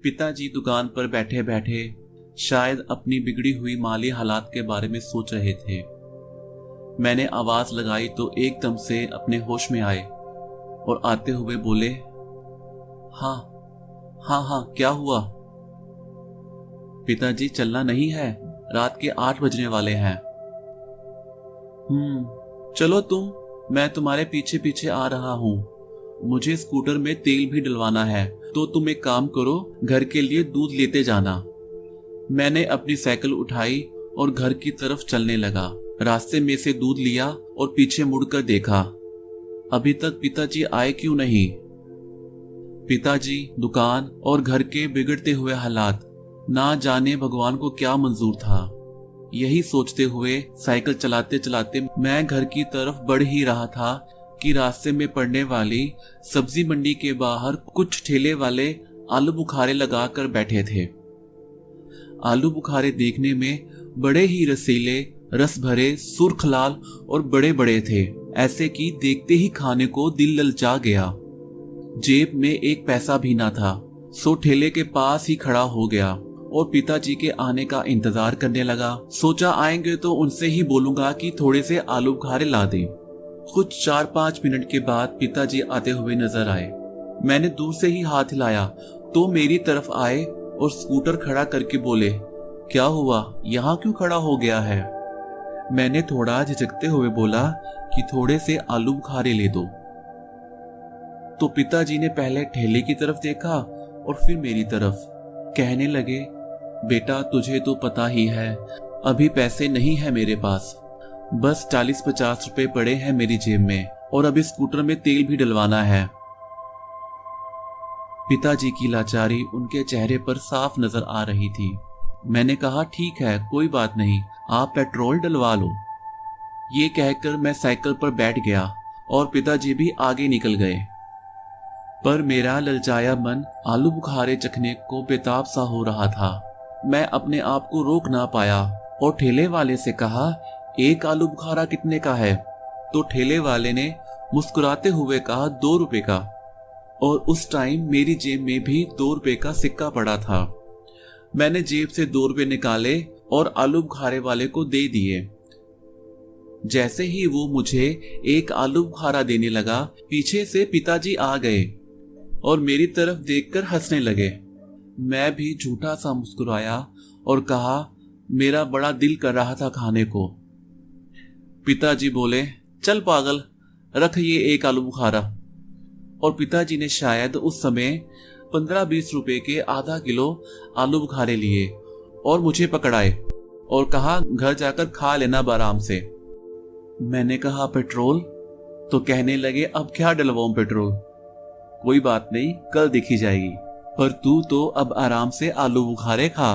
पिताजी दुकान पर बैठे बैठे शायद अपनी बिगड़ी हुई माली हालात के बारे में सोच रहे थे। मैंने आवाज लगाई तो एकदम से अपने होश में आए और आते हुए बोले, हाँ हाँ हाँ, क्या हुआ? पिताजी, चलना नहीं है, रात के 8 बजने वाले हैं। चलो तुम, मैं तुम्हारे पीछे पीछे आ रहा हूँ। मुझे स्कूटर में तेल भी डलवाना है, तो तुम एक काम करो, घर के लिए दूध लेते जाना। मैंने अपनी साइकिल उठाई और घर की तरफ चलने लगा। रास्ते में से दूध लिया और पीछे मुड़कर देखा, अभी तक पिताजी आए क्यों नहीं? पिताजी, दुकान और घर के बिगड़ते हुए हालात, ना जाने भगवान को क्या मंजूर था। यही सोचते हुए साइकिल चलाते चलाते मैं घर की तरफ बढ़ ही रहा था कि रास्ते में पड़ने वाली सब्जी मंडी के बाहर कुछ ठेले वाले आलू बुखारे लगाकर बैठे थे। आलू बुखारे देखने में बड़े ही रसीले, रस भरे, सुर्ख लाल और बड़े बड़े थे, ऐसे कि देखते ही खाने को दिल ललचा गया। जेब में एक पैसा भी ना था, सो ठेले के पास ही खड़ा हो गया और पिताजी के आने का इंतजार करने लगा। सोचा आएंगे तो उनसे ही बोलूंगा कि थोड़े से आलू बुखारे ला दें। कुछ 4-5 मिनट के बाद पिताजी आते हुए नजर आए। मैंने दूर से ही हाथ हिलाया तो मेरी तरफ आए और स्कूटर खड़ा करके बोले, क्या हुआ, यहाँ क्यों खड़ा हो गया है? मैंने थोड़ा झिझकते हुए बोला कि थोड़े से आलू बुखारे ले दो। तो पिताजी ने पहले ठेले की तरफ देखा और फिर मेरी तरफ। कहने लगे, बेटा तुझे तो पता ही है, अभी पैसे नहीं है मेरे पास, बस 40-50 रुपए पड़े हैं मेरी जेब में और अभी स्कूटर में तेल भी डलवाना है। पिताजी की लाचारी उनके चेहरे पर साफ नजर आ रही थी। मैंने कहा, ठीक है, कोई बात नहीं, आप पेट्रोल डलवा लो। ये कहकर मैं साइकिल पर बैठ गया और पिताजी भी आगे निकल गए। पर मेरा ललचाया मन आलू बुखारे चखने को बेताब सा हो रहा था। मैं अपने आप को रोक ना पाया और ठेले वाले से कहा, एक आलू बुखारा कितने का है? तो ठेले वाले ने मुस्कुराते हुए कहा, 2 रुपए का। और उस टाइम मेरी जेब में भी 2 रुपए का सिक्का पड़ा था। मैंने जेब से 2 रुपए निकाले और आलू बुखारे वाले को दे दिए। जैसे ही वो मुझे एक आलू बुखारा देने लगा, पीछे से पिताजी आ गए और मेरी तरफ देखकर हंसने लगे। मैं भी झूठा सा मुस्कुराया और कहा, मेरा बड़ा दिल कर रहा था खाने को। पिताजी बोले, चल पागल, रख ये एक आलू बुखारा। और पिताजी ने शायद उस समय 15-20 रुपए के आधा किलो आलू बुखारे लिए और मुझे पकड़ाए और कहा, घर जाकर खा लेना आराम से। मैंने कहा, पेट्रोल? तो कहने लगे, अब क्या डलवाऊं पेट्रोल? कोई बात नहीं, कल देखी जाएगी, पर तू तो अब आराम से आलू बुखारे खा।